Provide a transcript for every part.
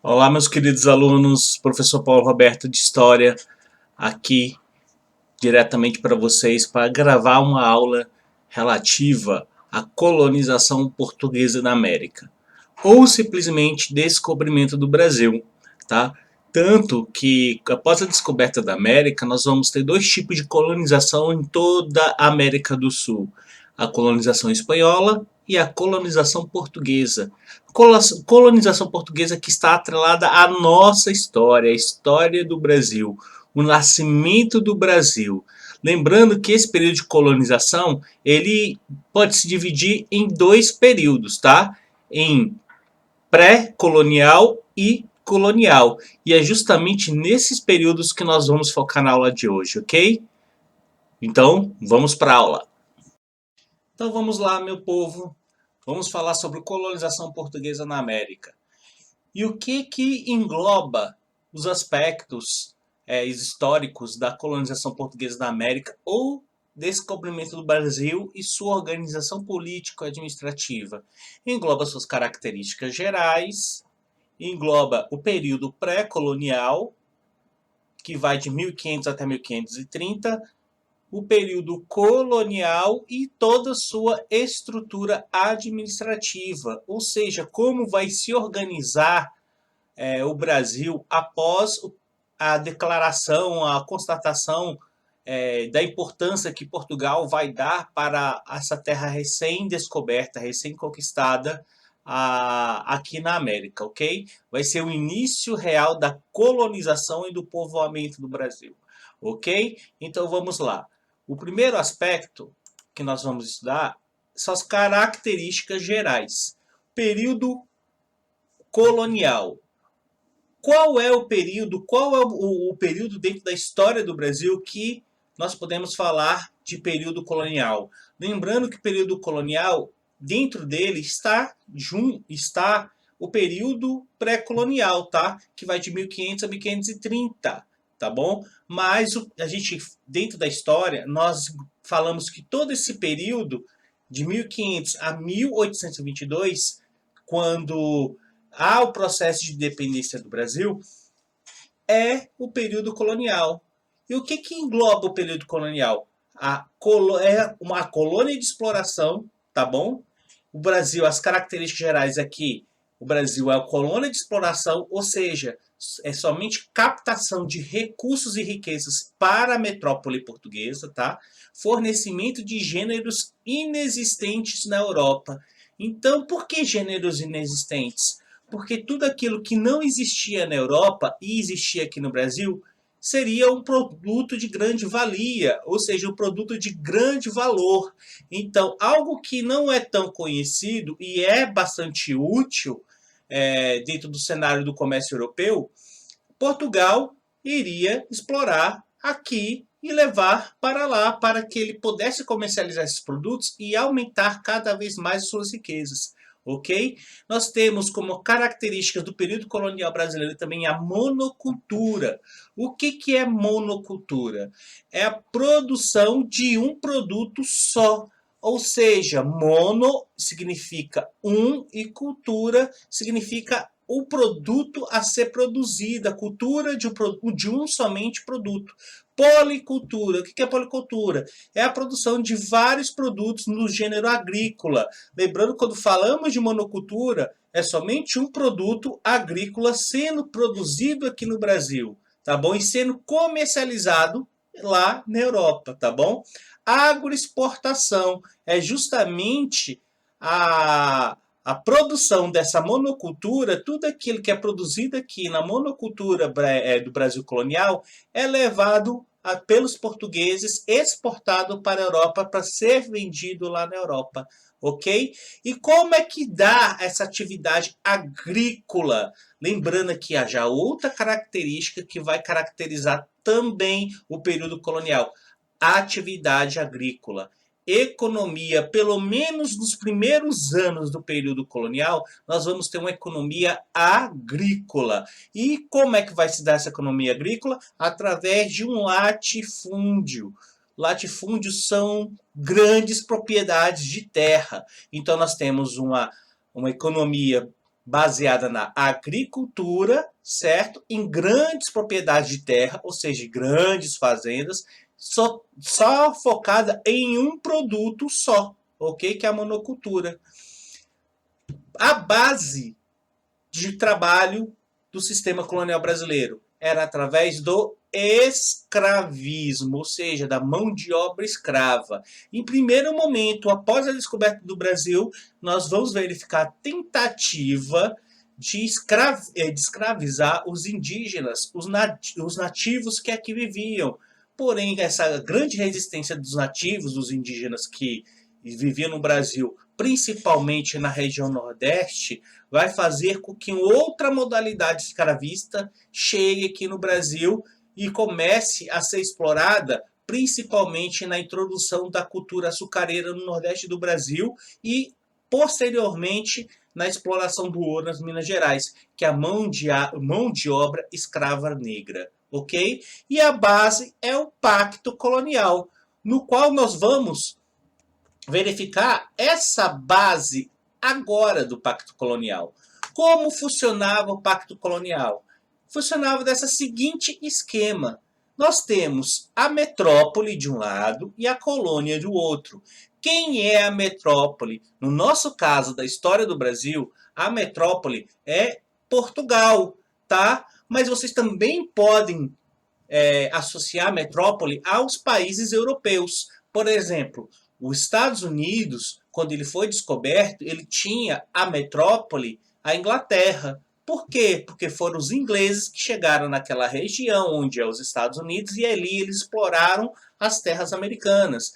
Olá, meus queridos alunos, professor Paulo Roberto de História, aqui diretamente para vocês para gravar uma aula relativa à colonização portuguesa na América, ou simplesmente descobrimento do Brasil, tá? Tanto que, após a descoberta da América, nós vamos ter dois tipos de colonização em toda a América do Sul: a colonização espanhola e a colonização portuguesa. Colonização portuguesa que está atrelada à nossa história, a história do Brasil, o nascimento do Brasil. Lembrando que esse período de colonização ele pode se dividir em dois períodos, tá? Em pré-colonial e colonial. E é justamente nesses períodos que nós vamos focar na aula de hoje, ok? Então, vamos para a aula. Então vamos lá, meu povo. Vamos falar sobre colonização portuguesa na América. E o que engloba os aspectos históricos da colonização portuguesa na América ou descobrimento do Brasil e sua organização político-administrativa? Engloba suas características gerais, engloba o período pré-colonial, que vai de 1500 até 1530, o período colonial e toda a sua estrutura administrativa, ou seja, como vai se organizar o Brasil após a declaração, a constatação da importância que Portugal vai dar para essa terra recém-descoberta, recém-conquistada aqui na América, ok? Vai ser o início real da colonização e do povoamento do Brasil, ok? Então vamos lá. O primeiro aspecto que nós vamos estudar são as características gerais. Período colonial. Qual é o período dentro da história do Brasil que nós podemos falar de período colonial? Lembrando que o período colonial, dentro dele está o período pré-colonial, tá? Que vai de 1500 a 1530, tá bom? Mas a gente, dentro da história, nós falamos que todo esse período de 1500 a 1822, quando há o processo de independência do Brasil, é o período colonial. E o que engloba o período colonial? É uma colônia de exploração, tá bom? O Brasil, as características gerais aqui, o Brasil é uma colônia de exploração, ou seja, é somente captação de recursos e riquezas para a metrópole portuguesa, tá? Fornecimento de gêneros inexistentes na Europa. Então, por que gêneros inexistentes? Porque tudo aquilo que não existia na Europa e existia aqui no Brasil seria um produto de grande valia, ou seja, um produto de grande valor. Então, algo que não é tão conhecido e é bastante útil dentro do cenário do comércio europeu, Portugal iria explorar aqui e levar para lá, para que ele pudesse comercializar esses produtos e aumentar cada vez mais suas riquezas. Ok? Nós temos como características do período colonial brasileiro também a monocultura. O que é monocultura? É a produção de um produto só. Ou seja, mono significa um e cultura significa o produto a ser produzido, a cultura de um somente produto. Policultura. O que é policultura? É a produção de vários produtos no gênero agrícola. Lembrando, quando falamos de monocultura, é somente um produto agrícola sendo produzido aqui no Brasil, tá bom? E sendo comercializado lá na Europa, tá bom? Agroexportação é justamente a produção dessa monocultura, tudo aquilo que é produzido aqui na monocultura do Brasil colonial é levado pelos portugueses, exportado para a Europa para ser vendido lá na Europa, ok? E como é que dá essa atividade agrícola? Lembrando aqui há já outra característica que vai caracterizar também o período colonial: a atividade agrícola. Economia, pelo menos nos primeiros anos do período colonial, nós vamos ter uma economia agrícola. E como é que vai se dar essa economia agrícola? Através de um latifúndio. Latifúndios são grandes propriedades de terra. Então nós temos uma economia baseada na agricultura, certo? Em grandes propriedades de terra, ou seja, grandes fazendas, só focada em um produto só, ok? Que é a monocultura. A base de trabalho do sistema colonial brasileiro era através do escravismo, ou seja, da mão de obra escrava. Em primeiro momento, após a descoberta do Brasil, nós vamos verificar a tentativa de escravizar os indígenas, os nativos que aqui viviam. Porém, essa grande resistência dos nativos, dos indígenas que viviam no Brasil, principalmente na região Nordeste, vai fazer com que outra modalidade escravista chegue aqui no Brasil e comece a ser explorada, principalmente na introdução da cultura açucareira no Nordeste do Brasil e, posteriormente, na exploração do ouro nas Minas Gerais, que é a mão de obra escrava negra, ok? E a base é o Pacto Colonial, no qual nós vamos verificar essa base agora do Pacto Colonial. Como funcionava o Pacto Colonial? Funcionava dessa seguinte esquema. Nós temos a metrópole de um lado e a colônia do outro. Quem é a metrópole? No nosso caso da história do Brasil, a metrópole é Portugal, tá? Mas vocês também podem associar a metrópole aos países europeus. Por exemplo, os Estados Unidos, quando ele foi descoberto, ele tinha a metrópole, a Inglaterra. Por quê? Porque foram os ingleses que chegaram naquela região onde é os Estados Unidos e ali eles exploraram as terras americanas.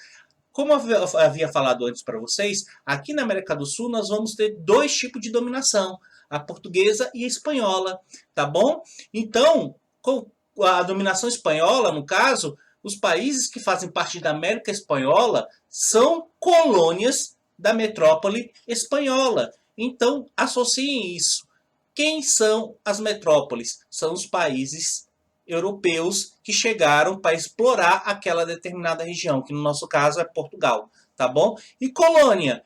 Como eu havia falado antes para vocês, aqui na América do Sul nós vamos ter dois tipos de dominação, a portuguesa e a espanhola, tá bom? Então, com a dominação espanhola, no caso, os países que fazem parte da América Espanhola são colônias da metrópole espanhola. Então, associem isso. Quem são as metrópoles? São os países europeus que chegaram para explorar aquela determinada região, que no nosso caso é Portugal, tá bom? E colônia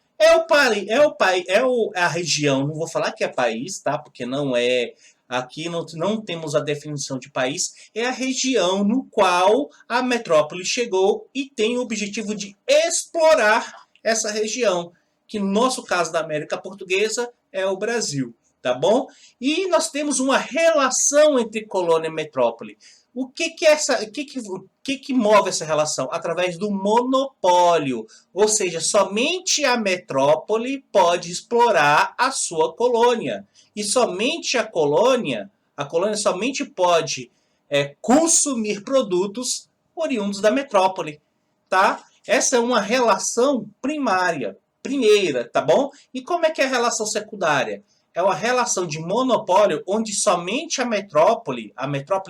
a região, não vou falar que é país, tá? Porque não é. Aqui não temos a definição de país, é a região no qual a metrópole chegou e tem o objetivo de explorar essa região, que no nosso caso da América Portuguesa é o Brasil, tá bom? E nós temos uma relação entre colônia e metrópole. O que move essa relação? Através do monopólio, ou seja, somente a metrópole pode explorar a sua colônia. E somente a colônia somente pode consumir produtos oriundos da metrópole, tá? Essa é uma relação primeira, tá bom? E como é que é a relação secundária? É uma relação de monopólio onde somente a metrópole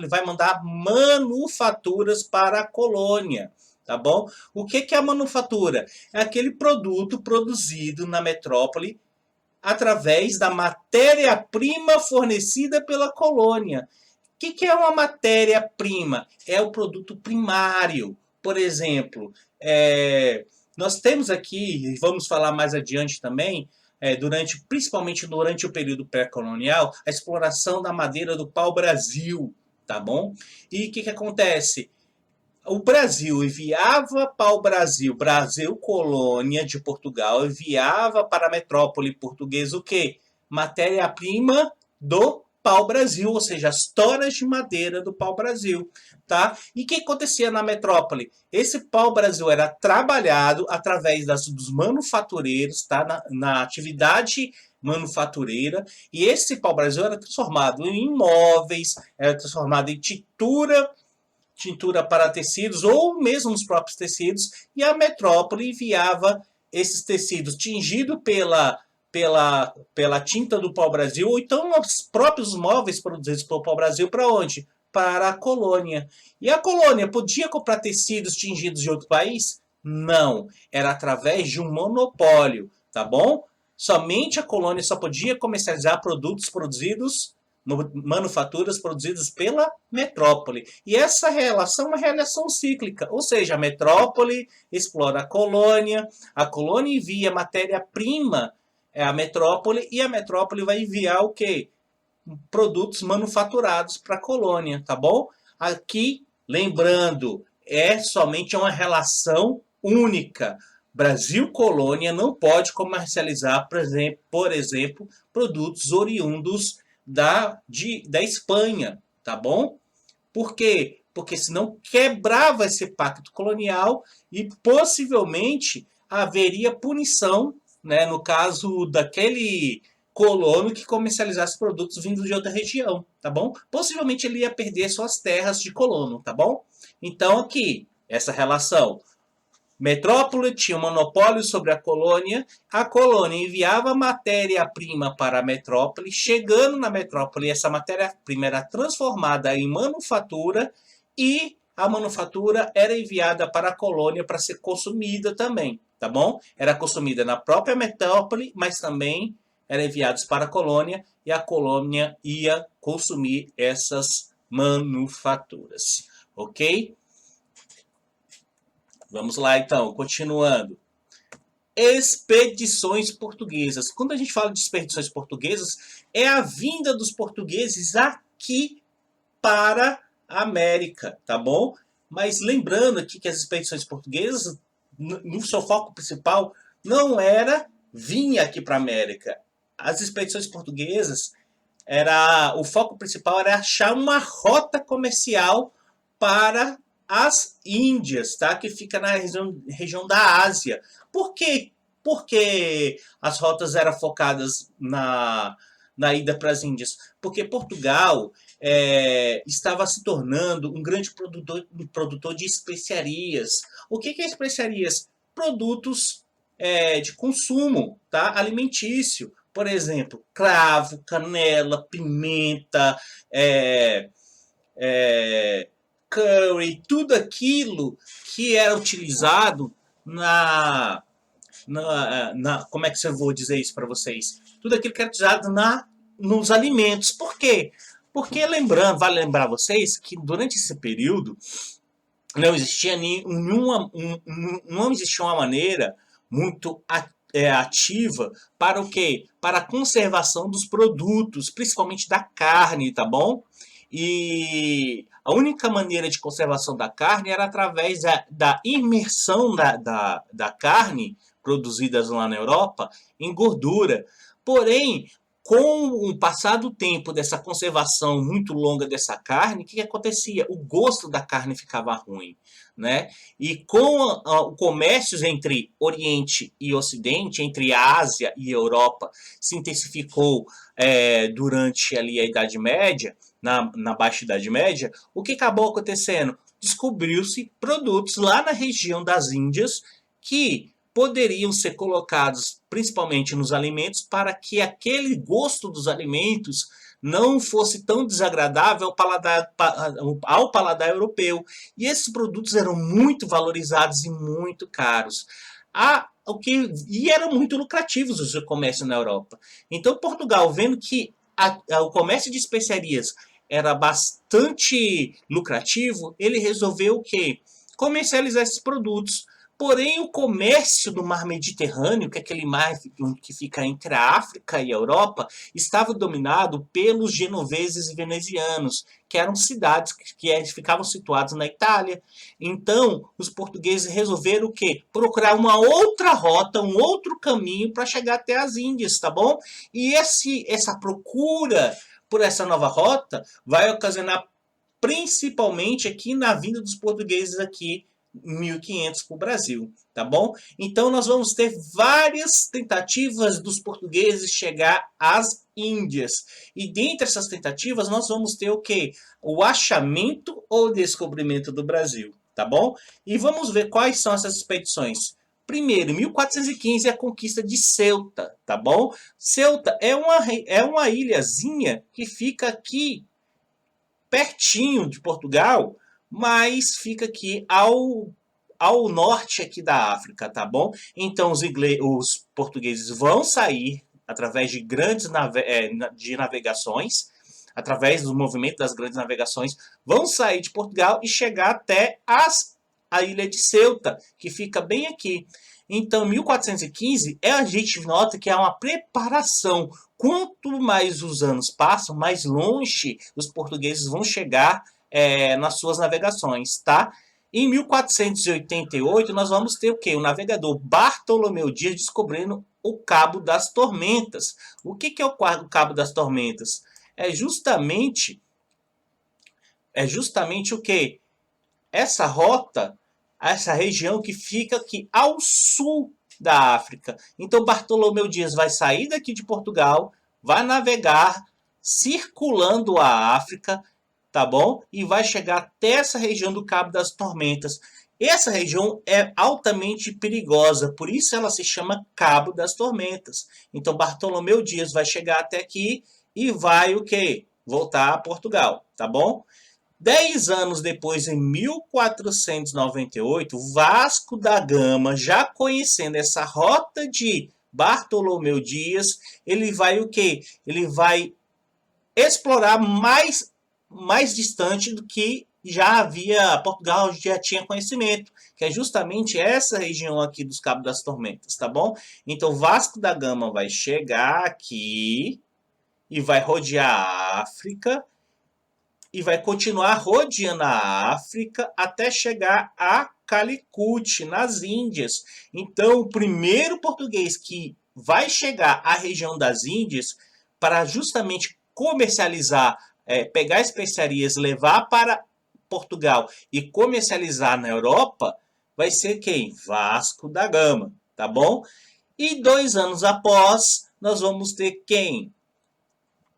vai mandar manufaturas para a colônia, tá bom? O que é a manufatura? É aquele produto produzido na metrópole através da matéria-prima fornecida pela colônia. O que é uma matéria-prima? É o produto primário. Por exemplo, nós temos aqui, vamos falar mais adiante também, principalmente durante o período pré-colonial, a exploração da madeira do pau-brasil, tá bom? E o que acontece? O Brasil enviava para o Brasil colônia de Portugal, enviava para a metrópole portuguesa o quê? Matéria-prima do pau-brasil, ou seja, as toras de madeira do pau-brasil, tá? E o que acontecia na metrópole? Esse pau-brasil era trabalhado através dos manufatureiros, tá? Na atividade manufatureira, e esse pau-brasil era transformado em móveis, era transformado em tintura para tecidos ou mesmo nos próprios tecidos, e a metrópole enviava esses tecidos tingidos pela tinta do pau-brasil, ou então os próprios móveis produzidos pelo pau-brasil para onde? Para a colônia. E a colônia podia comprar tecidos tingidos de outro país? Não. Era através de um monopólio, tá bom? Somente a colônia só podia comercializar produtos produzidos manufaturas produzidas pela metrópole. E essa relação é uma relação cíclica, ou seja, a metrópole explora a colônia envia matéria-prima é a metrópole, e a metrópole vai enviar o quê? Produtos manufaturados para a colônia, tá bom? Aqui, lembrando, é somente uma relação única. Brasil-colônia não pode comercializar, por exemplo, produtos oriundos da Espanha, tá bom? Por quê? Porque senão quebrava esse pacto colonial e possivelmente haveria punição, né, no caso daquele colono que comercializasse produtos vindos de outra região, tá bom? Possivelmente ele ia perder suas terras de colono, tá bom? Então aqui, essa relação. Metrópole tinha um monopólio sobre a colônia enviava matéria-prima para a metrópole, chegando na metrópole, essa matéria-prima era transformada em manufatura e a manufatura era enviada para a colônia para ser consumida também, tá bom? Era consumida na própria metrópole, mas também era enviada para a colônia e a colônia ia consumir essas manufaturas, ok? Vamos lá então, continuando. Expedições portuguesas. Quando a gente fala de expedições portuguesas, é a vinda dos portugueses aqui para a América, tá bom? Mas lembrando aqui que as expedições portuguesas, no seu foco principal, não era vir aqui para a América. As expedições portuguesas, o foco principal era achar uma rota comercial para as Índias, tá? Que fica na região da Ásia. Por quê? Porque as rotas eram focadas na ida para as Índias? Porque Portugal estava se tornando um grande produtor de especiarias. O que é especiarias? Produtos de consumo, tá? Alimentício. Por exemplo, cravo, canela, pimenta, curry, tudo aquilo que era utilizado como é que eu vou dizer isso para vocês? Tudo aquilo que era utilizado nos alimentos. Por quê? Porque vale lembrar vocês que durante esse período não existia não existia uma maneira muito ativa para o quê? Para a conservação dos produtos, principalmente da carne, tá bom? E a única maneira de conservação da carne era através da imersão da carne produzidas lá na Europa em gordura. Porém, com o passar do tempo dessa conservação muito longa dessa carne, o que acontecia? O gosto da carne ficava ruim, né? E com o comércio entre Oriente e Ocidente, entre Ásia e Europa, se intensificou durante ali a Idade Média, na Baixa Idade Média, o que acabou acontecendo? Descobriu-se produtos lá na região das Índias que poderiam ser colocados principalmente nos alimentos para que aquele gosto dos alimentos não fosse tão desagradável ao paladar europeu. E esses produtos eram muito valorizados e muito caros. E eram muito lucrativos o seu comércio na Europa. Então Portugal, vendo que o comércio de especiarias era bastante lucrativo, ele resolveu o quê? Comercializar esses produtos. Porém, o comércio do mar Mediterrâneo, que é aquele mar que fica entre a África e a Europa, estava dominado pelos genoveses e venezianos, que eram cidades que ficavam situadas na Itália. Então, os portugueses resolveram o quê? Procurar uma outra rota, um outro caminho para chegar até as Índias, tá bom? E essa procura por essa nova rota vai ocasionar principalmente aqui na vinda dos portugueses aqui 1500 para o Brasil, tá bom? Então nós vamos ter várias tentativas dos portugueses chegar às Índias. E dentre essas tentativas nós vamos ter o quê? O achamento ou descobrimento do Brasil, tá bom? E vamos ver quais são essas expedições. Primeiro, em 1415, a conquista de Ceuta, tá bom? Ceuta é uma ilhazinha que fica aqui pertinho de Portugal, mas fica aqui ao norte aqui da África, tá bom? Então os portugueses vão sair através de grandes navegações, através do movimento das grandes navegações, vão sair de Portugal e chegar até a ilha de Ceuta, que fica bem aqui. Então, 1415, a gente nota que é uma preparação. Quanto mais os anos passam, mais longe os portugueses vão chegar nas suas navegações, tá? Em 1488, nós vamos ter o quê? O navegador Bartolomeu Dias descobrindo o Cabo das Tormentas. O que é o Cabo das Tormentas? É justamente o quê? Essa rota, essa região que fica aqui ao sul da África. Então Bartolomeu Dias vai sair daqui de Portugal, vai navegar circulando a África, tá bom? E vai chegar até essa região do Cabo das Tormentas. Essa região é altamente perigosa, por isso ela se chama Cabo das Tormentas. Então Bartolomeu Dias vai chegar até aqui e vai o quê? Voltar a Portugal, tá bom? 10 anos depois, em 1498, Vasco da Gama, já conhecendo essa rota de Bartolomeu Dias, ele vai o quê? Ele vai explorar mais distante do que já havia, Portugal já tinha conhecimento, que é justamente essa região aqui dos Cabos das Tormentas, tá bom? Então Vasco da Gama vai chegar aqui e vai rodear a África e vai continuar rodeando a África até chegar a Calicut, nas Índias. Então, o primeiro português que vai chegar à região das Índias para justamente comercializar, pegar especiarias, levar para Portugal e comercializar na Europa, vai ser quem? Vasco da Gama, tá bom? E 2 anos após, nós vamos ter quem?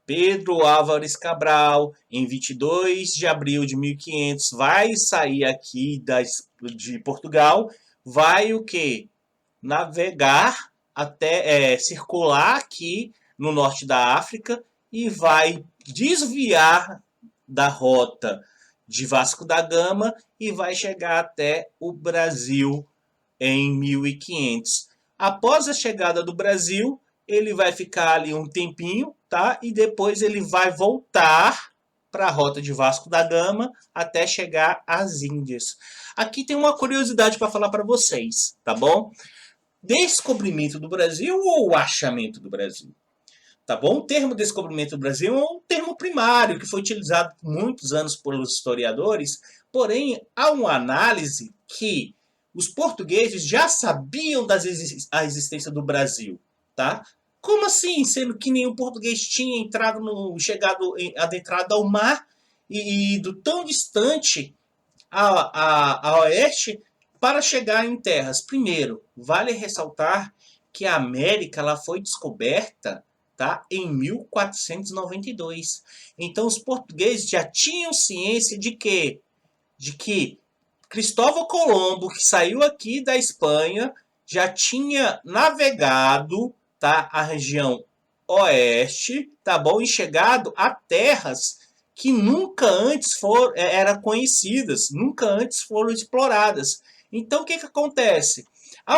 Pedro Álvares Cabral, em 22 de abril de 1500, vai sair aqui de Portugal, vai o quê? Navegar até circular aqui no norte da África e vai desviar da rota de Vasco da Gama e vai chegar até o Brasil em 1500. Após a chegada do Brasil, ele vai ficar ali um tempinho, tá? E depois ele vai voltar para a rota de Vasco da Gama até chegar às Índias. Aqui tem uma curiosidade para falar para vocês, tá bom? Descobrimento do Brasil ou achamento do Brasil? Tá bom? O termo descobrimento do Brasil é um termo primário que foi utilizado por muitos anos pelos historiadores, porém há uma análise que os portugueses já sabiam da existência do Brasil, tá? Como assim? Sendo que nenhum português tinha adentrado ao mar e ido tão distante a oeste para chegar em terras. Primeiro, vale ressaltar que a América ela foi descoberta, tá, em 1492. Então os portugueses já tinham ciência de que Cristóvão Colombo, que saiu aqui da Espanha, já tinha navegado, tá, a região oeste, tá bom, e chegado a terras que nunca antes eram conhecidas, nunca antes foram exploradas. Então o que acontece? Há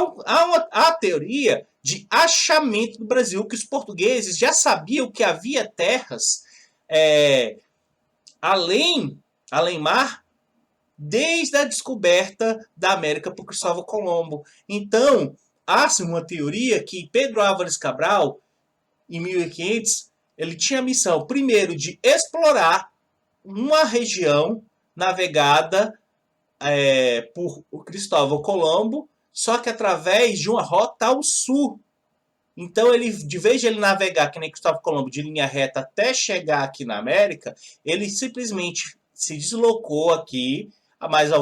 a teoria de achamento do Brasil, que os portugueses já sabiam que havia terras além mar, desde a descoberta da América por Cristóvão Colombo. Então, há-se uma teoria que Pedro Álvares Cabral, em 1500, ele tinha a missão, primeiro, de explorar uma região navegada por Cristóvão Colombo, só que através de uma rota ao sul. Então, de vez de ele navegar, que nem Cristóvão Colombo, de linha reta até chegar aqui na América, ele simplesmente se deslocou aqui, mais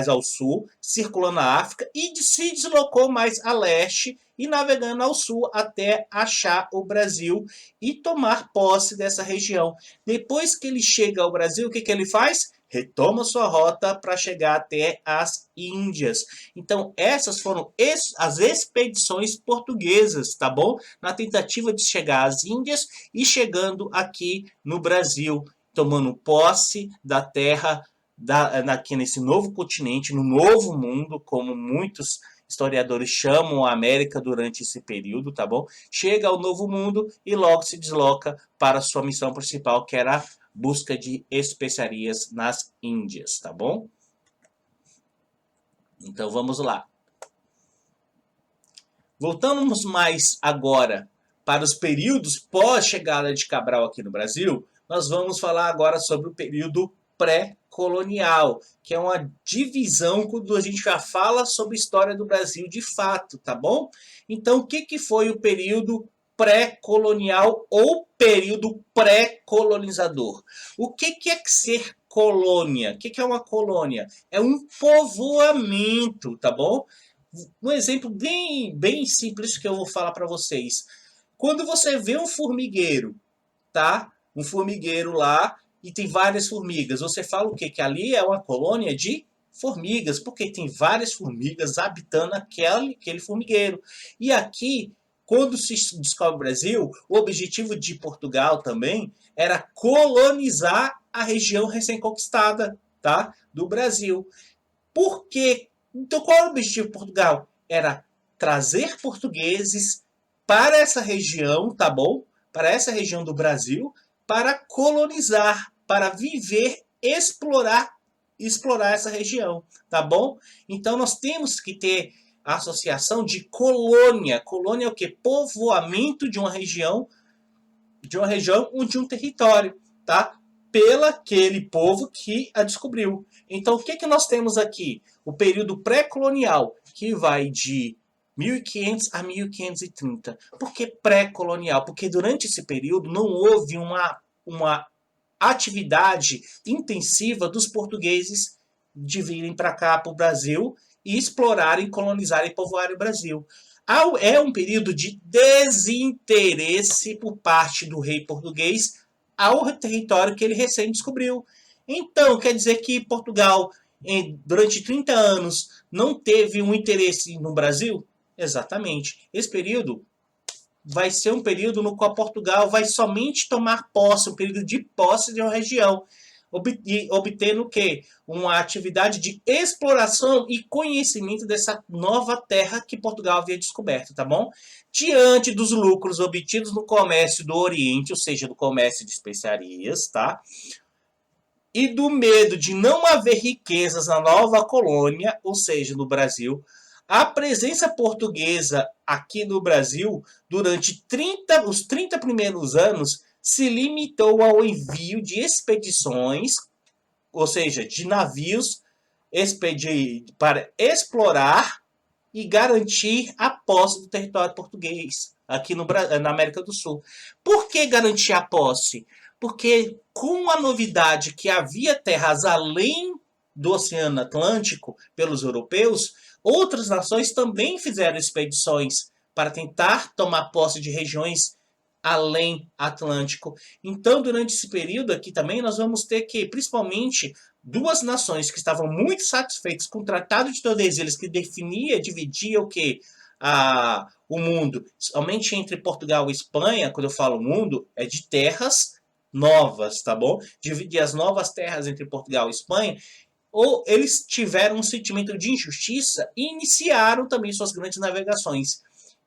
ao sul, circulando a África, e se deslocou mais a leste e navegando ao sul até achar o Brasil e tomar posse dessa região. Depois que ele chega ao Brasil, o que ele faz? Retoma sua rota para chegar até as Índias. Então, essas foram as expedições portuguesas, tá bom? Na tentativa de chegar às Índias e chegando aqui no Brasil, tomando posse da terra aqui nesse novo continente, no novo mundo, como muitos historiadores chamam a América durante esse período, tá bom? Chega ao novo mundo e logo se desloca para a sua missão principal, que era a busca de especiarias nas Índias, tá bom? Então vamos lá. Voltamos mais agora para os períodos pós-chegada de Cabral aqui no Brasil, nós vamos falar agora sobre o período pré-colonial, que é uma divisão quando a gente já fala sobre a história do Brasil de fato, tá bom? Então, o que foi o período pré-colonial ou período pré-colonizador? O que é ser colônia? O que é uma colônia? É um povoamento, tá bom? Um exemplo bem simples que eu vou falar para vocês. Quando você vê um formigueiro, tá? Um formigueiro lá e tem várias formigas, você fala o quê? Que ali é uma colônia de formigas, porque tem várias formigas habitando aquele formigueiro. E aqui, quando se descobre o Brasil, o objetivo de Portugal também era colonizar a região recém-conquistada, tá? Do Brasil. Por quê? Então, qual era o objetivo de Portugal? Era trazer portugueses para essa região, tá bom? Para essa região do Brasil, para colonizar, para viver, explorar essa região, tá bom? Então, nós temos que ter a associação de colônia. Colônia é o quê? Povoamento de uma região ou de um território, tá? Pelo aquele povo que a descobriu. Então, o que nós temos aqui? O período pré-colonial, que vai de 1500 a 1530. Por que pré-colonial? Porque durante esse período não houve uma atividade intensiva dos portugueses de virem para cá, para o Brasil, e explorarem, colonizarem e povoarem o Brasil. É um período de desinteresse por parte do rei português ao território que ele recém descobriu. Então, quer dizer que Portugal, durante 30 anos, não teve um interesse no Brasil? Exatamente. Esse período vai ser um período no qual Portugal vai somente tomar posse, um período de posse de uma região, obtendo o quê? Uma atividade de exploração e conhecimento dessa nova terra que Portugal havia descoberto, tá bom? Diante dos lucros obtidos no comércio do Oriente, ou seja, do comércio de especiarias, tá? E do medo de não haver riquezas na nova colônia, ou seja, no Brasil, a presença portuguesa aqui no Brasil, durante os 30 primeiros anos, se limitou ao envio de expedições, ou seja, de navios para explorar e garantir a posse do território português aqui na América do Sul. Por que garantir a posse? Porque com a novidade que havia terras além do Oceano Atlântico pelos europeus, outras nações também fizeram expedições para tentar tomar posse de regiões além Atlântico. Então, durante esse período aqui também, nós vamos ter que, principalmente, duas nações que estavam muito satisfeitas com o Tratado de Tordesilhas, que dividia o que? O mundo, somente entre Portugal e Espanha. Quando eu falo mundo, é de terras novas, tá bom? Dividir as novas terras entre Portugal e Espanha, ou eles tiveram um sentimento de injustiça e iniciaram também suas grandes navegações.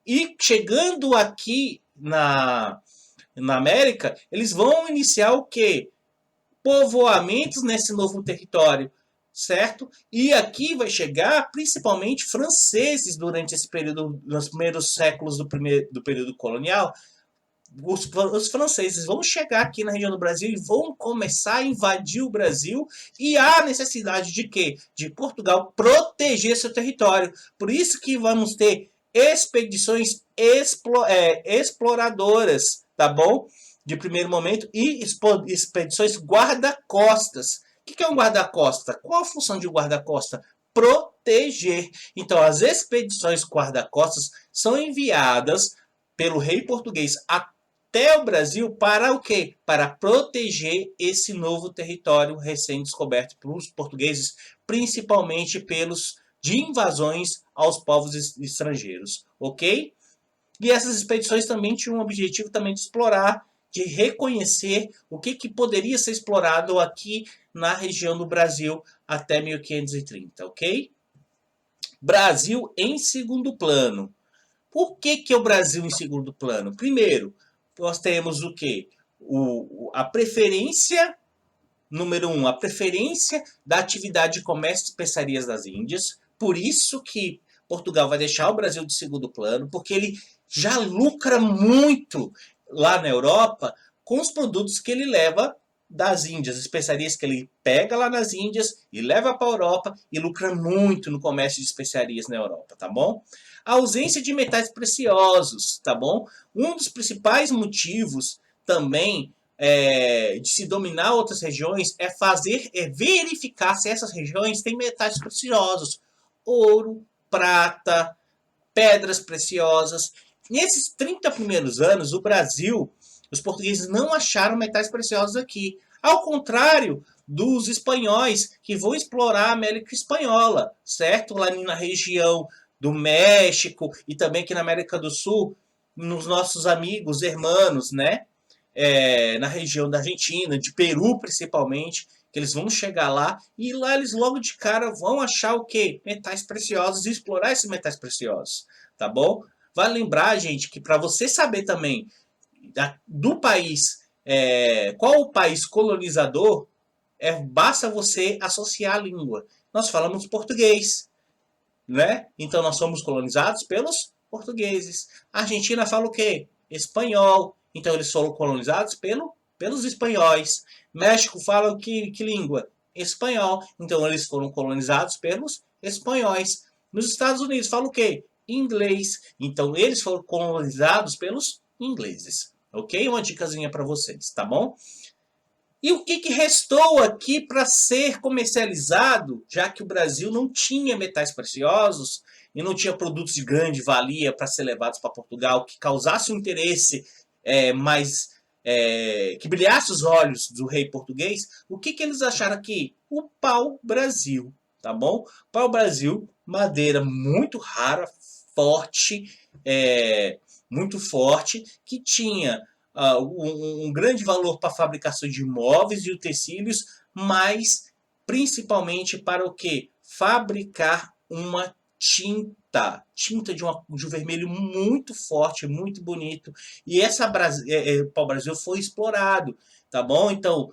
E chegando aqui na América, eles vão iniciar o quê? Povoamentos nesse novo território, certo? E aqui vai chegar principalmente franceses durante esse período, nos primeiros séculos do período colonial. Os franceses vão chegar aqui na região do Brasil e vão começar a invadir o Brasil, e há necessidade de quê? De Portugal proteger seu território. Por isso que vamos ter expedições exploradoras, tá bom? De primeiro momento, e expedições guarda-costas. O que é um guarda-costa? Qual a função de um guarda-costa? Proteger. Então, as expedições guarda-costas são enviadas pelo rei português até o Brasil para o quê? Para proteger esse novo território recém-descoberto pelos portugueses, principalmente de invasões aos povos estrangeiros, ok? E essas expedições também tinham o objetivo também de explorar, de reconhecer o que poderia ser explorado aqui na região do Brasil até 1530, ok? Brasil em segundo plano. Por que é o Brasil em segundo plano? Primeiro, nós temos o quê? A preferência, número 1, a preferência da atividade de comércio de especiarias das Índias. Por isso que Portugal vai deixar o Brasil de segundo plano, porque ele já lucra muito lá na Europa com os produtos que ele leva das Índias, especiarias que ele pega lá nas Índias e leva para a Europa e lucra muito no comércio de especiarias na Europa, tá bom? A ausência de metais preciosos, tá bom? Um dos principais motivos também de se dominar outras regiões é verificar se essas regiões têm metais preciosos, ouro, prata, pedras preciosas. Nesses 30 primeiros anos, o Brasil, os portugueses não acharam metais preciosos aqui. Ao contrário dos espanhóis, que vão explorar a América Espanhola, certo? Lá na região do México e também aqui na América do Sul, nos nossos amigos, hermanos, né? Na região da Argentina, de Peru principalmente, que eles vão chegar lá e lá eles logo de cara vão achar o quê? Metais preciosos e explorar esses metais preciosos, tá bom? Vale lembrar, gente, que para você saber também do país, qual o país colonizador, basta você associar a língua. Nós falamos português, né? Então nós somos colonizados pelos portugueses. A Argentina fala o quê? Espanhol. Então eles foram colonizados pelos espanhóis. México fala que língua? Espanhol. Então eles foram colonizados pelos espanhóis. Nos Estados Unidos fala o quê? Inglês. Então eles foram colonizados pelos ingleses. Ok? Uma dicasinha para vocês, tá bom? E o que restou aqui para ser comercializado, já que o Brasil não tinha metais preciosos e não tinha produtos de grande valia para ser levados para Portugal, que causasse um interesse que brilhasse os olhos do rei português? O que eles acharam aqui? O pau-brasil, tá bom? Pau-brasil, madeira muito rara, forte, muito forte, que tinha um grande valor para a fabricação de móveis e utensílios, mas principalmente para o que? Fabricar uma tinta de um vermelho muito forte, muito bonito. E o pau-brasil foi explorado, tá bom? Então,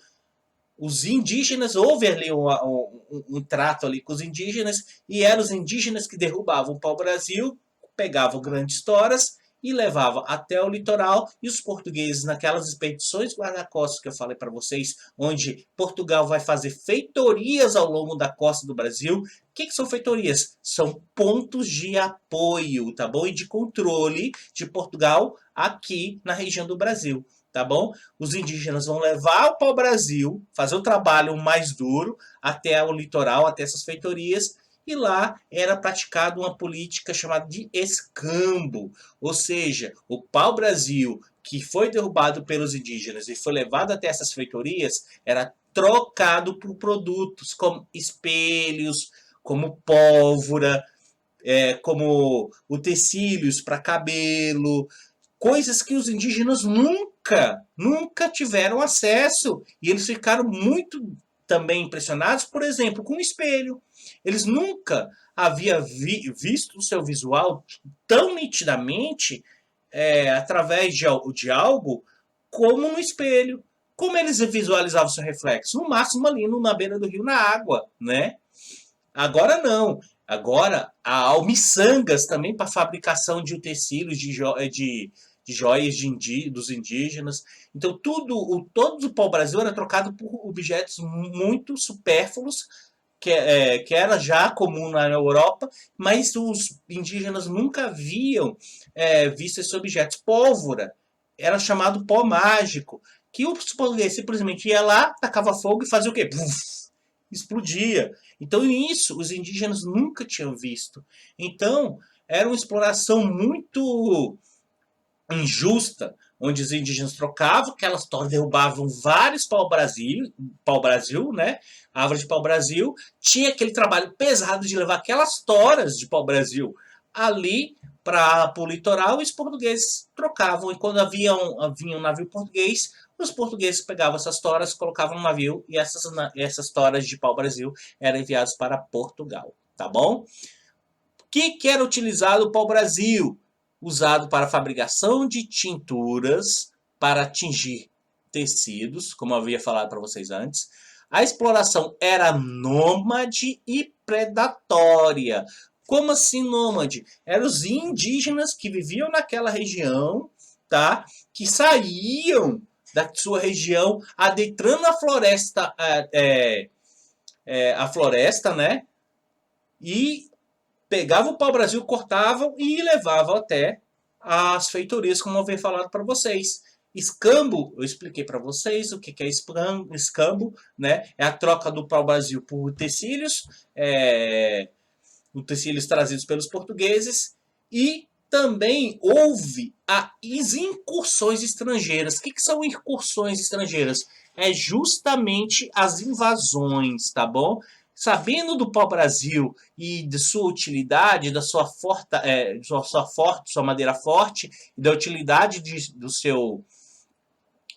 os indígenas, houve ali um trato ali com os indígenas, e eram os indígenas que derrubavam o pau-brasil, pegavam grandes toras e levavam até o litoral, e os portugueses, naquelas expedições guarda-costas que eu falei para vocês, onde Portugal vai fazer feitorias ao longo da costa do Brasil. O que são feitorias? São pontos de apoio, tá bom? E de controle de Portugal aqui na região do Brasil, tá bom? Os indígenas vão levar o pau-brasil, fazer o trabalho mais duro até o litoral, até essas feitorias, e lá era praticada uma política chamada de escambo, ou seja, o pau-brasil que foi derrubado pelos indígenas e foi levado até essas feitorias era trocado por produtos como espelhos, como pólvora, como utensílios para cabelo, coisas que os indígenas nunca tiveram acesso. E eles ficaram muito também impressionados, por exemplo, com o espelho. Eles nunca haviam visto o seu visual tão nitidamente através de algo como no espelho. Como eles visualizavam seu reflexo? No máximo ali na beira do rio, na água, né? Agora não. Agora há miçangas também para fabricação de utensílios, de joias dos indígenas. Então todo o pau-brasil era trocado por objetos muito supérfluos, que era já comum na Europa, mas os indígenas nunca haviam visto esses objetos. Pólvora era chamado pó mágico, que os portugueses simplesmente ia lá, tacava fogo e fazia o quê? Puf, explodia. Então isso os indígenas nunca tinham visto. Então era uma exploração muito injusta, onde os indígenas trocavam aquelas toras, derrubavam vários pau-brasil, né? Árvore de pau-brasil, tinha aquele trabalho pesado de levar aquelas toras de pau-brasil ali para o litoral, e os portugueses trocavam. E quando havia um navio português, os portugueses pegavam essas toras, colocavam no navio, e essas toras de pau-brasil eram enviadas para Portugal, tá bom? O que era utilizado o pau-brasil? Usado para a fabricação de tinturas para tingir tecidos, como eu havia falado para vocês antes. A exploração era nômade e predatória. Como assim nômade? Eram os indígenas que viviam naquela região, tá? Que saíam da sua região, adentrando a floresta, a floresta, né? E pegavam o pau-brasil, cortavam e levavam até as feitorias, como eu havia falado para vocês. Escambo, eu expliquei para vocês o que é escambo, né? É a troca do pau-brasil por utensílios, utensílios trazidos pelos portugueses, e também houve as incursões estrangeiras. O que são incursões estrangeiras? É justamente as invasões, tá bom? Sabendo do pau-brasil e de sua utilidade, da sua sua madeira forte, e da utilidade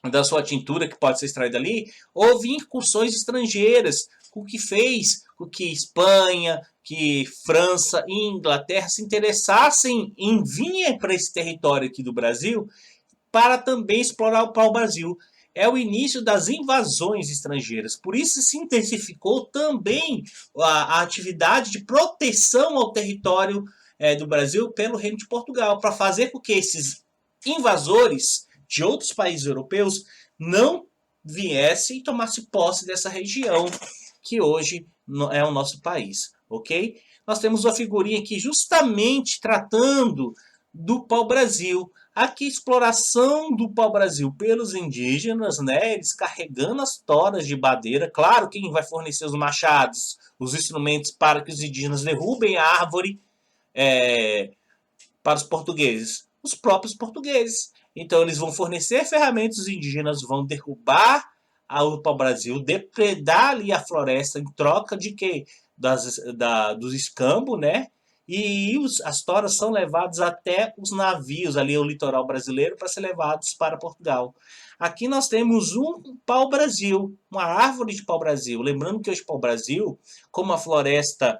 da sua tintura que pode ser extraída ali, houve incursões estrangeiras, o que fez com que Espanha, que França e Inglaterra se interessassem em vir para esse território aqui do Brasil para também explorar o pau-brasil. É o início das invasões estrangeiras. Por isso se intensificou também a atividade de proteção ao território do Brasil pelo Reino de Portugal, para fazer com que esses invasores de outros países europeus não viessem e tomassem posse dessa região que hoje é o nosso país, ok? Nós temos uma figurinha aqui justamente tratando do pau-brasil. Aqui, exploração do pau-brasil pelos indígenas, né? Eles carregando as toras de madeira. Claro, quem vai fornecer os machados, os instrumentos para que os indígenas derrubem a árvore para os portugueses? Os próprios portugueses. Então, eles vão fornecer ferramentas, os indígenas vão derrubar o pau-brasil, depredar ali a floresta em troca de quê? Dos escambos, né? E as toras são levadas até os navios, ali o litoral brasileiro, para ser levados para Portugal. Aqui nós temos um pau-brasil, uma árvore de pau-brasil. Lembrando que hoje pau-brasil, como a floresta,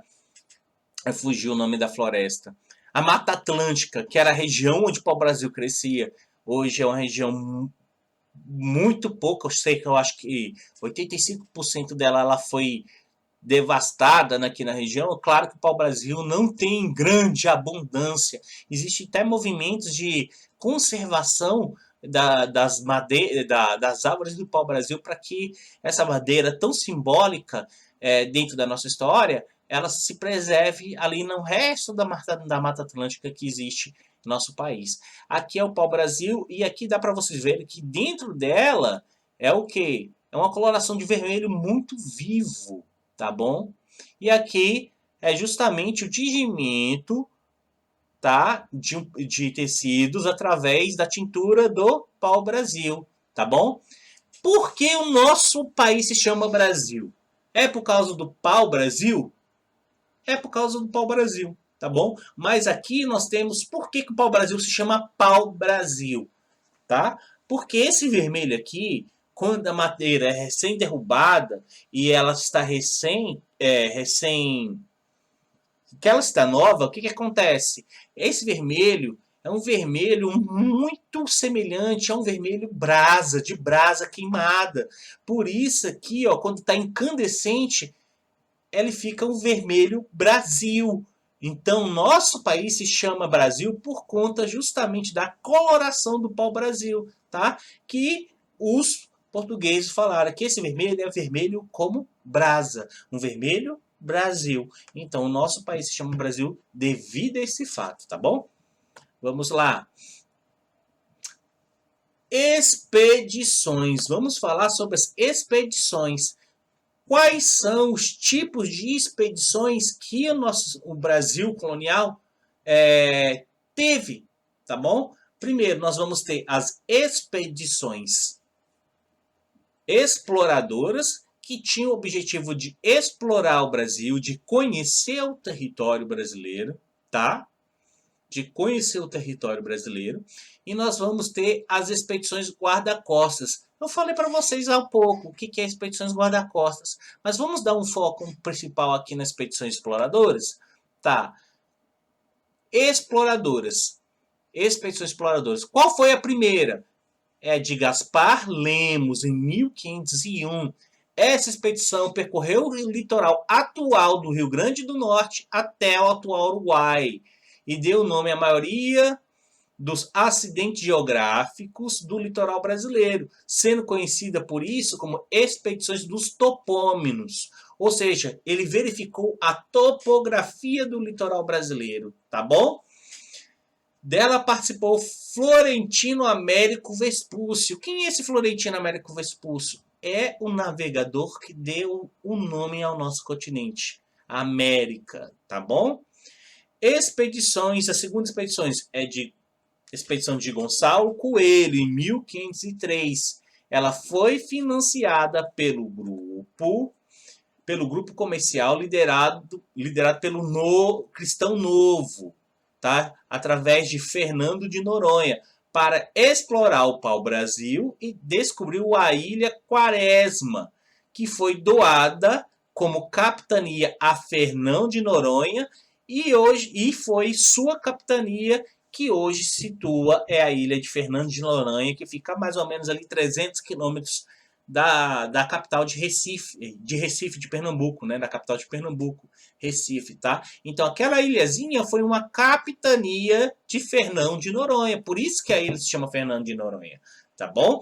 fugiu o nome da floresta, a Mata Atlântica, que era a região onde o pau-brasil crescia, hoje é uma região muito pouco, eu acho que 85% dela ela foi devastada aqui na região. Claro que o pau-brasil não tem grande abundância. Existem até movimentos de conservação das árvores do pau-brasil para que essa madeira tão simbólica dentro da nossa história, ela se preserve ali no resto da Mata Atlântica que existe no nosso país. Aqui é o pau-brasil e aqui dá para vocês verem que dentro dela é o quê? É uma coloração de vermelho muito vivo, tá bom? E aqui é justamente o tingimento, tá? De tecidos através da tintura do pau-brasil, tá bom? Por que o nosso país se chama Brasil? É por causa do pau-brasil? É por causa do pau-brasil, tá bom? Mas aqui nós temos por que o pau-brasil se chama pau-brasil, tá? Porque esse vermelho aqui, quando a madeira é recém-derrubada e ela está que ela está nova, o que acontece? Esse vermelho é um vermelho muito semelhante a um vermelho brasa, de brasa queimada. Por isso aqui, ó, quando está incandescente, ele fica um vermelho Brasil. Então, nosso país se chama Brasil por conta justamente da coloração do pau-brasil, tá? Que os portugueses falaram que esse vermelho é vermelho como brasa, um vermelho Brasil. Então, o nosso país se chama Brasil devido a esse fato, tá bom? Vamos lá. Expedições. Vamos falar sobre as expedições. Quais são os tipos de expedições que o Brasil colonial teve, tá bom? Primeiro, nós vamos ter as expedições exploradoras, que tinham o objetivo de explorar o Brasil, de conhecer o território brasileiro, tá? De conhecer o território brasileiro. E nós vamos ter as expedições guarda-costas. Eu falei para vocês há pouco o que é expedições guarda-costas, mas vamos dar um foco principal aqui nas expedições exploradoras? Tá. Exploradoras. Expedições exploradoras. Qual foi a primeira? É de Gaspar Lemos, em 1501. Essa expedição percorreu o litoral atual do Rio Grande do Norte até o atual Uruguai e deu nome à maioria dos acidentes geográficos do litoral brasileiro, sendo conhecida por isso como expedições dos topônimos. Ou seja, ele verificou a topografia do litoral brasileiro, tá bom? Dela participou Florentino Américo Vespúcio. Quem é esse Florentino Américo Vespúcio? É o navegador que deu o nome ao nosso continente, América, tá bom? Expedições, a segunda expedição é de expedição de Gonçalo Coelho, em 1503. Ela foi financiada pelo grupo comercial liderado pelo Cristão Novo, tá? Através de Fernando de Noronha, para explorar o pau-brasil e descobriu a ilha Quaresma, que foi doada como capitania a Fernão de Noronha e foi sua capitania que hoje situa a ilha de Fernando de Noronha, que fica mais ou menos ali 300 quilômetros da capital de Recife de Pernambuco, né? Da capital de Pernambuco, Recife, tá? Então aquela ilhazinha foi uma capitania de Fernão de Noronha, por isso que a ilha se chama Fernando de Noronha, tá bom?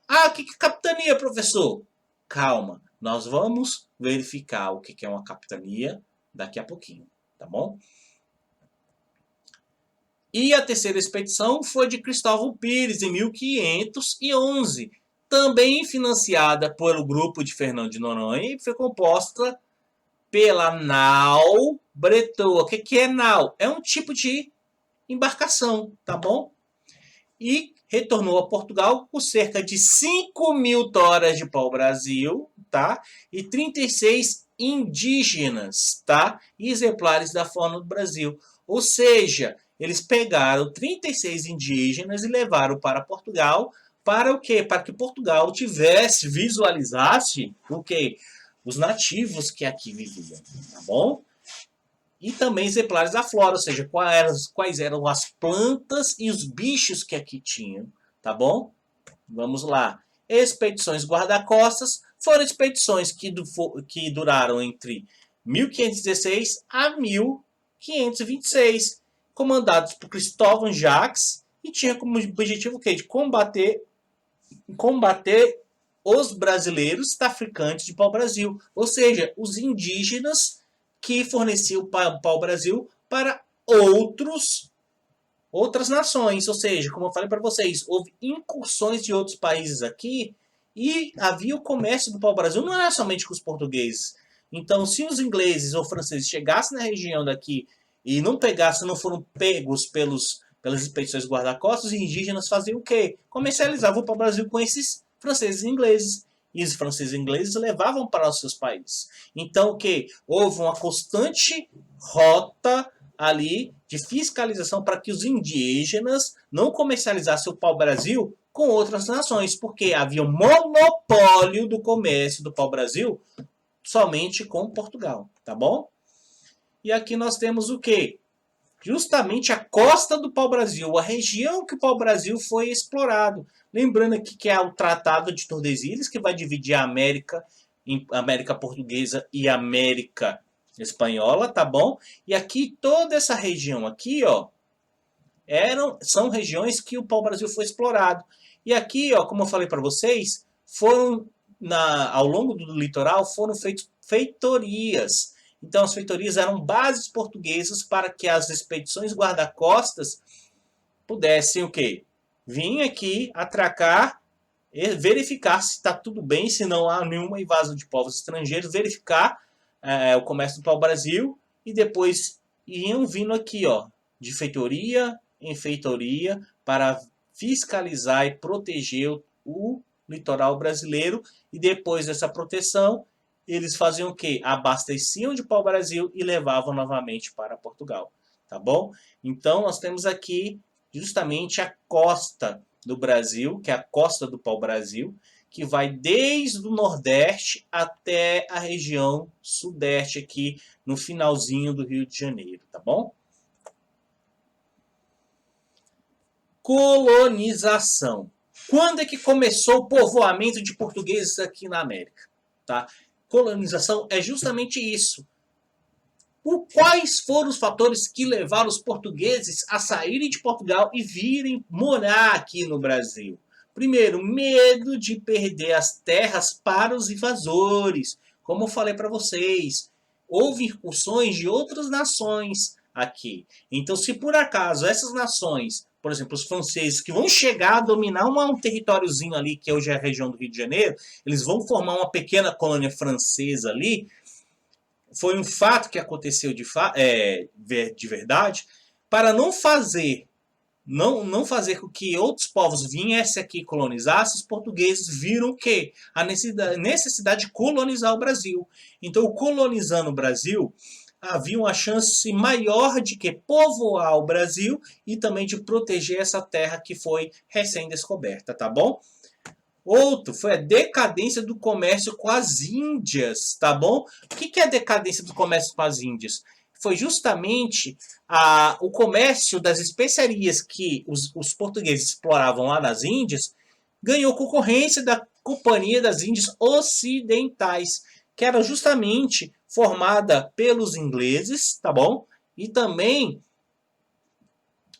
Ah, que capitania, professor? Calma, nós vamos verificar o que é uma capitania daqui a pouquinho, tá bom? E a terceira expedição foi de Cristóvão Pires, em 1511, também financiada pelo grupo de Fernando de Noronha e foi composta pela nau bretoa. O que é nau? É um tipo de embarcação, tá bom? E retornou a Portugal com cerca de 5.000 toras de pau-brasil, tá? E 36 indígenas, tá? E exemplares da fauna do Brasil. Ou seja, eles pegaram 36 indígenas e levaram para Portugal para o quê? Para que Portugal visualizasse o quê? Os nativos que aqui viviam, tá bom? E também exemplares da flora, ou seja, quais eram as plantas e os bichos que aqui tinham, tá bom? Vamos lá. Expedições guarda-costas foram expedições que duraram entre 1516 a 1526, comandados por Cristóvão Jacques e tinha como objetivo o quê? De combater os brasileiros traficantes de pau-brasil, ou seja, os indígenas que forneciam pau-brasil para outras nações. Ou seja, como eu falei para vocês, houve incursões de outros países aqui e havia o comércio do pau-brasil, não era somente com os portugueses. Então, se os ingleses ou franceses chegassem na região daqui e não foram pegos pelas expedições guarda-costas, os indígenas faziam o quê? Comercializavam o pau-brasil com esses franceses e ingleses. E os franceses e ingleses levavam para os seus países. Então, o que? Houve uma constante rota ali de fiscalização para que os indígenas não comercializassem o pau-brasil com outras nações, porque havia um monopólio do comércio do pau-brasil somente com Portugal, tá bom? E aqui nós temos o que? Justamente a costa do pau-brasil, a região que o pau-brasil foi explorado. Lembrando aqui que é o Tratado de Tordesilhas, que vai dividir a América em América Portuguesa e América Espanhola, tá bom? E aqui, toda essa região aqui, ó, são regiões que o pau-brasil foi explorado. E aqui, ó, como eu falei para vocês, ao longo do litoral foram feitas feitorias. Então, as feitorias eram bases portuguesas para que as expedições guarda-costas pudessem o quê? Vir aqui, atracar, verificar se está tudo bem, se não há nenhuma invasão de povos estrangeiros, verificar o comércio do pau-brasil e depois iam vindo aqui, ó, de feitoria em feitoria para fiscalizar e proteger o litoral brasileiro e depois dessa proteção eles faziam o quê? Abasteciam de pau-brasil e levavam novamente para Portugal, tá bom? Então nós temos aqui justamente a costa do Brasil, que é a costa do pau-brasil, que vai desde o Nordeste até a região Sudeste aqui no finalzinho do Rio de Janeiro, tá bom? Colonização. Quando é que começou o povoamento de portugueses aqui na América? tá? Colonização é justamente isso. Quais foram os fatores que levaram os portugueses a saírem de Portugal e virem morar aqui no Brasil? Primeiro, medo de perder as terras para os invasores. Como eu falei para vocês, houve incursões de outras nações aqui. Então, se por acaso essas nações, por exemplo, os franceses, que vão chegar a dominar um territóriozinho ali, que hoje é a região do Rio de Janeiro, eles vão formar uma pequena colônia francesa ali. Foi um fato que aconteceu de verdade, para não fazer com que outros povos viessem aqui colonizar, os portugueses viram que a necessidade de colonizar o Brasil. Então, colonizando o Brasil, havia uma chance maior de que povoar o Brasil e também de proteger essa terra que foi recém-descoberta, tá bom? Outro foi a decadência do comércio com as Índias, tá bom? O que é a decadência do comércio com as Índias? Foi justamente o comércio das especiarias que os portugueses exploravam lá nas Índias, ganhou concorrência da Companhia das Índias Ocidentais, que era justamente formada pelos ingleses, tá bom? E também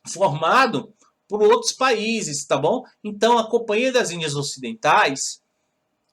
formado por outros países, tá bom? Então a Companhia das Índias Ocidentais,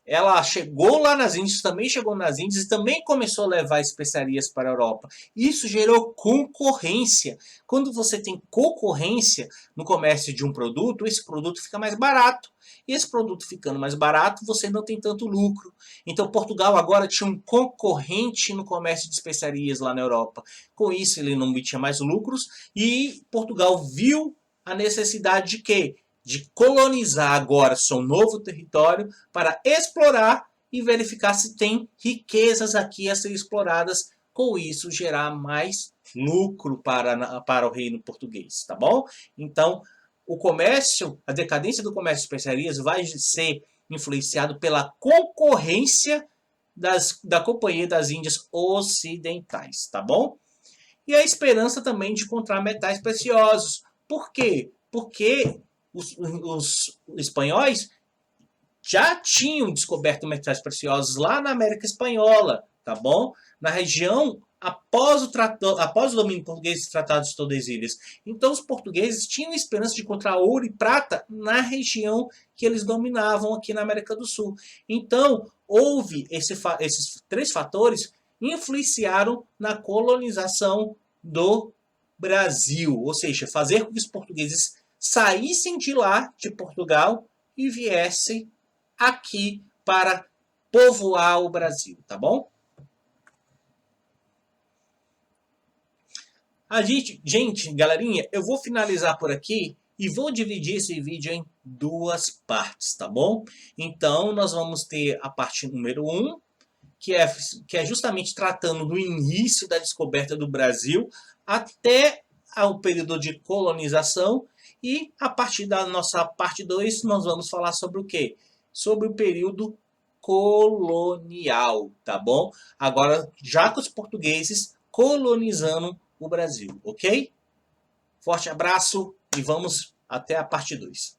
ela chegou lá nas Índias, também chegou nas Índias e também começou a levar especiarias para a Europa. Isso gerou concorrência. Quando você tem concorrência no comércio de um produto, esse produto fica mais barato. E esse produto ficando mais barato, você não tem tanto lucro. Então Portugal agora tinha um concorrente no comércio de especiarias lá na Europa. Com isso ele não tinha mais lucros e Portugal viu a necessidade de quê? De colonizar agora seu novo território para explorar e verificar se tem riquezas aqui a ser exploradas, com isso gerar mais lucro para o reino português, tá bom? Então, o comércio, a decadência do comércio de especiarias vai ser influenciado pela concorrência da Companhia das Índias Ocidentais, tá bom? E a esperança também de encontrar metais preciosos. Por quê? Porque os espanhóis já tinham descoberto metais preciosos lá na América Espanhola, tá bom? Na região após o domínio português dos Tratados de Tordesilhas. Então os portugueses tinham esperança de encontrar ouro e prata na região que eles dominavam aqui na América do Sul. Então houve esses três fatores influenciaram na colonização do Brasil, ou seja, fazer com que os portugueses saíssem de lá, de Portugal, e viessem aqui para povoar o Brasil, tá bom? Gente, galerinha, eu vou finalizar por aqui e vou dividir esse vídeo em duas partes, tá bom? Então, nós vamos ter a parte número 1, que é justamente tratando do início da descoberta do Brasil até o período de colonização. E a partir da nossa parte 2, nós vamos falar sobre o quê? Sobre o período colonial, tá bom? Agora, já com os portugueses colonizando o Brasil, ok? Forte abraço e vamos até a parte 2.